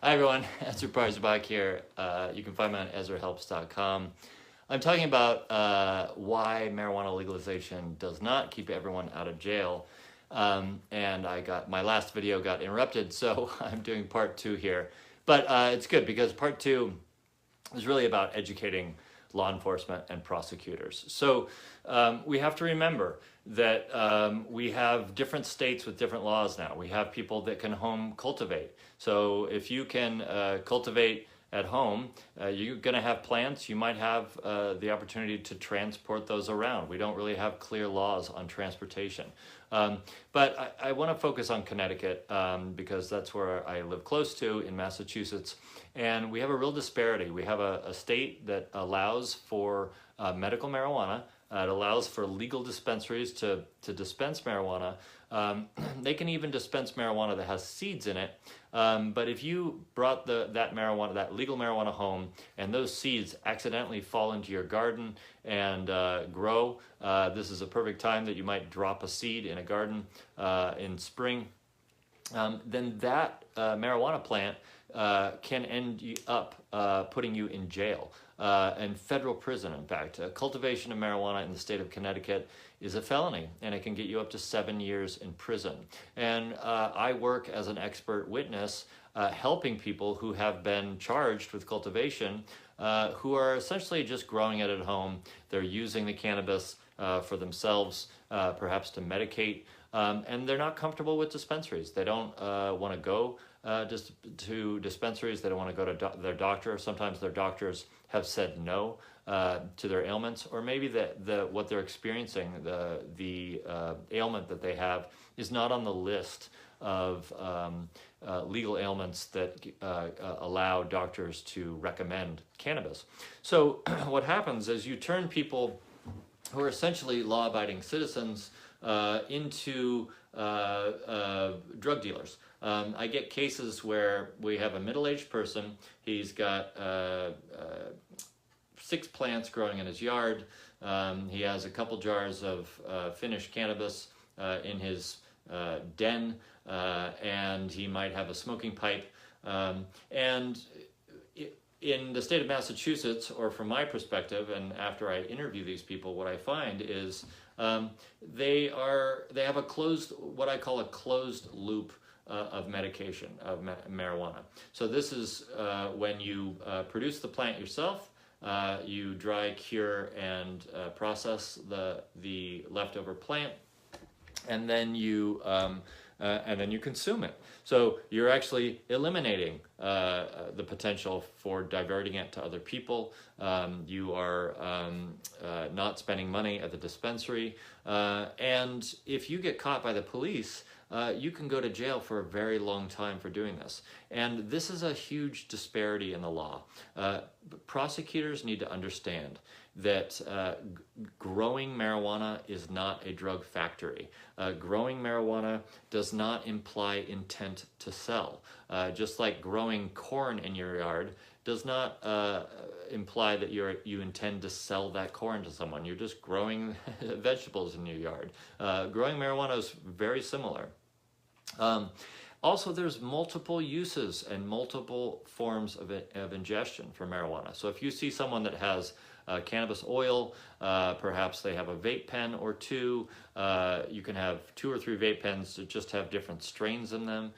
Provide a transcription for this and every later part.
Hi everyone, Ezra back here. You can find me on EzraHelps.com. I'm talking about why marijuana legalization does not keep everyone out of jail. And my last video got interrupted, so I'm doing part 2 here. But it's good because part 2 is really about educating law enforcement and prosecutors. So we have to remember that we have different states with different laws now. We have people that can home cultivate. So if you can cultivate at home, you're going to have plants. You might have the opportunity to transport those around. We don't really have clear laws on transportation. But I want to focus on Connecticut because that's where I live close to in Massachusetts. And we have a real disparity. We have a state that allows for medical marijuana. It allows for legal dispensaries to dispense marijuana. They can even dispense marijuana that has seeds in it. But if you brought that legal marijuana home and those seeds accidentally fall into your garden and grow, this is a perfect time that you might drop a seed in a garden in spring, then that marijuana plant can end up putting you in jail. And federal prison, in fact. Cultivation of marijuana in the state of Connecticut is a felony, and it can get you up to 7 years in prison. And I work as an expert witness helping people who have been charged with cultivation who are essentially just growing it at home. They're using the cannabis for themselves, perhaps to medicate, and they're not comfortable with dispensaries. They don't want to go just to dispensaries. They don't want to go to their doctor. Sometimes their doctors have said no to their ailments, or maybe what they're experiencing, the ailment that they have, is not on the list of legal ailments that allow doctors to recommend cannabis. So what happens is you turn people who are essentially law-abiding citizens into drug dealers. I get cases where we have a middle-aged person. He's got 6 plants growing in his yard. He has a couple jars of finished cannabis in his den, and he might have a smoking pipe. And in the state of Massachusetts, or from my perspective, and after I interview these people, what I find is they have what I call a closed loop of medication, of marijuana. So this is when you produce the plant yourself, you dry, cure, and process the leftover plant, and then you consume it. So you're actually eliminating the potential for diverting it to other people. You are not spending money at the dispensary. And if you get caught by the police, you can go to jail for a very long time for doing this. And this is a huge disparity in the law. Prosecutors need to understand that growing marijuana is not a drug factory. Growing marijuana does not imply intent to sell. Just like growing corn in your yard does not imply that you intend to sell that corn to someone. You're just growing vegetables in your yard. Growing marijuana is very similar. Also, there's multiple uses and multiple forms of ingestion for marijuana. So if you see someone that has cannabis oil, perhaps they have a vape pen or 2. You can have 2 or 3 vape pens that just have different strains in them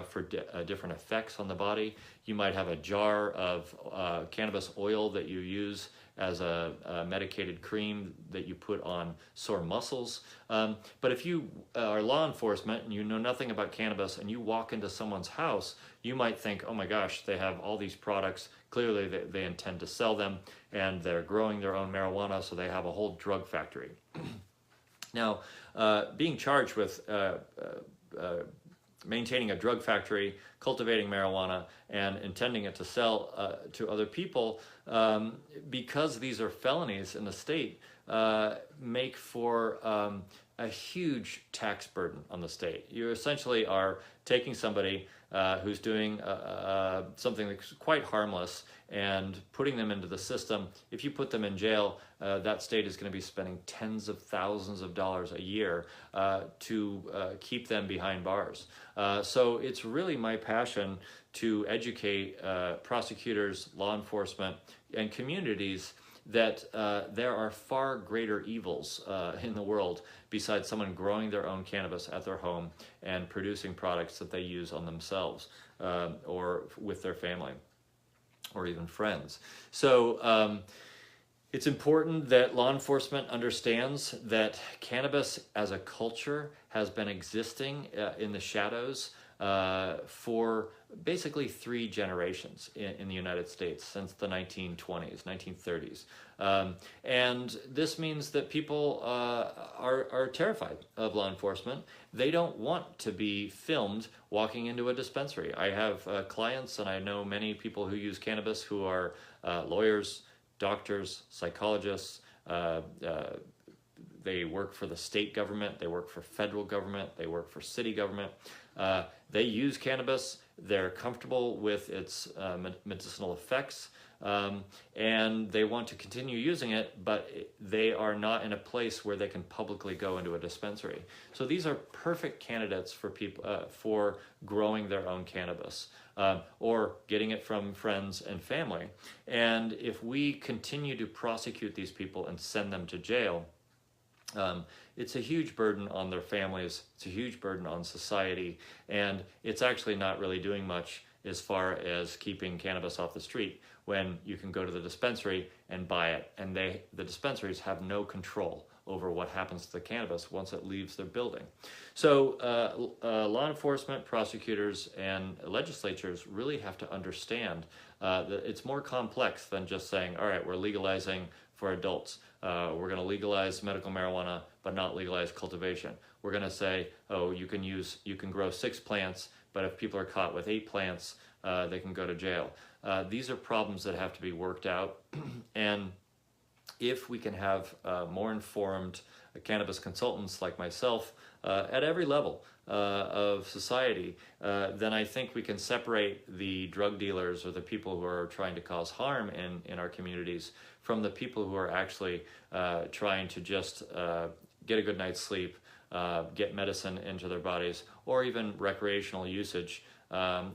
for different effects on the body. You might have a jar of cannabis oil that you use as a medicated cream that you put on sore muscles. But if you are law enforcement and you know nothing about cannabis and you walk into someone's house, you might think, oh my gosh, they have all these products. Clearly they intend to sell them, and they're growing their own marijuana, so they have a whole drug factory. Now, being charged with maintaining a drug factory, cultivating marijuana, and intending it to sell to other people, because these are felonies in the state, make for a huge tax burden on the state. You essentially are taking somebody who's doing something that's quite harmless and putting them into the system, if you put them in jail, that state is going to be spending tens of thousands of dollars a year to keep them behind bars. So it's really my passion to educate prosecutors, law enforcement, and communities that there are far greater evils in the world besides someone growing their own cannabis at their home and producing products that they use on themselves or with their family or even friends. So it's important that law enforcement understands that cannabis as a culture has been existing in the shadows for basically 3 generations in the United States since the 1920s, 1930s. And this means that people are terrified of law enforcement. They don't want to be filmed walking into a dispensary. I have clients, and I know many people who use cannabis who are lawyers, doctors, psychologists. They work for the state government, they work for federal government, they work for city government. They use cannabis, they're comfortable with its medicinal effects, and they want to continue using it, but they are not in a place where they can publicly go into a dispensary. So these are perfect candidates for people for growing their own cannabis. Or getting it from friends and family. And if we continue to prosecute these people and send them to jail, it's a huge burden on their families, it's a huge burden on society, and it's actually not really doing much as far as keeping cannabis off the street when you can go to the dispensary and buy it, and the dispensaries have no control over what happens to the cannabis once it leaves their building. So law enforcement, prosecutors, and legislatures really have to understand that it's more complex than just saying, all right, we're legalizing for adults. We're going to legalize medical marijuana, but not legalize cultivation. We're going to say, oh, you can grow 6 plants, but if people are caught with 8 plants, they can go to jail. These are problems that have to be worked out, and if we can have more informed cannabis consultants like myself at every level of society, then I think we can separate the drug dealers or the people who are trying to cause harm in our communities from the people who are actually trying to just get a good night's sleep, get medicine into their bodies, or even recreational usage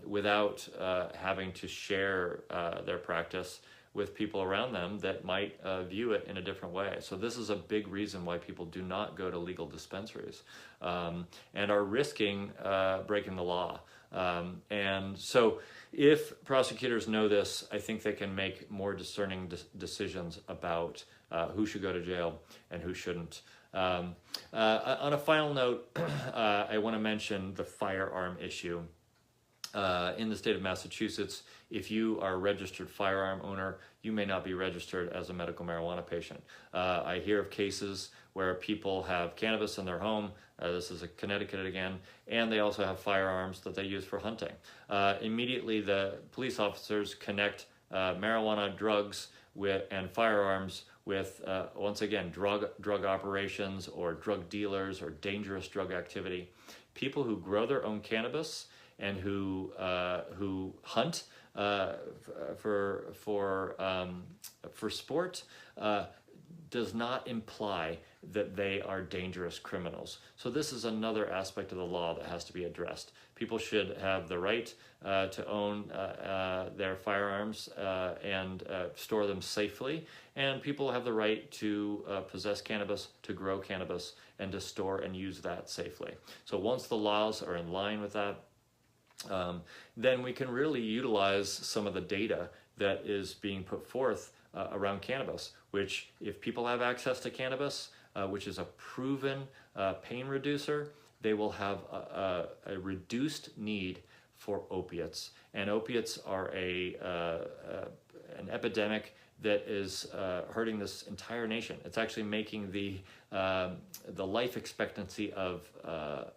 without having to share their practice with people around them that might view it in a different way. So this is a big reason why people do not go to legal dispensaries and are risking breaking the law. And so if prosecutors know this, I think they can make more discerning decisions about who should go to jail and who shouldn't. On a final note, I want to mention the firearm issue. In the state of Massachusetts, if you are a registered firearm owner, you may not be registered as a medical marijuana patient. I hear of cases where people have cannabis in their home, this is Connecticut again, and they also have firearms that they use for hunting. Immediately the police officers connect marijuana, drugs, and firearms with, once again, drug operations or drug dealers or dangerous drug activity. People who grow their own cannabis and who hunt for sport does not imply that they are dangerous criminals. So this is another aspect of the law that has to be addressed. People should have the right to own their firearms and store them safely, and people have the right to possess cannabis, to grow cannabis, and to store and use that safely. So once the laws are in line with that, then we can really utilize some of the data that is being put forth around cannabis, which if people have access to cannabis, which is a proven pain reducer, they will have a reduced need for opiates. And opiates are an epidemic that is hurting this entire nation. It's actually making the life expectancy of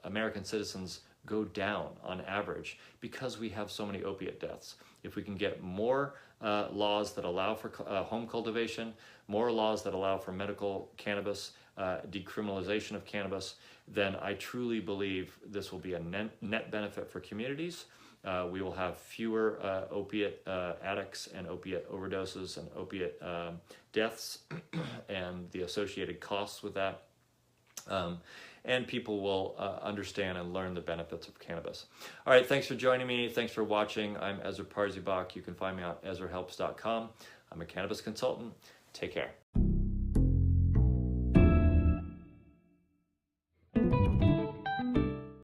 American citizens go down on average because we have so many opiate deaths. If we can get more laws that allow for home cultivation, more laws that allow for medical cannabis, decriminalization of cannabis, then I truly believe this will be a net benefit for communities, we will have fewer opiate addicts and opiate overdoses and opiate deaths and the associated costs with that. And people will understand and learn the benefits of cannabis. All right, thanks for joining me. Thanks for watching. I'm Ezra Parzybach. You can find me on EzraHelps.com. I'm a cannabis consultant. Take care.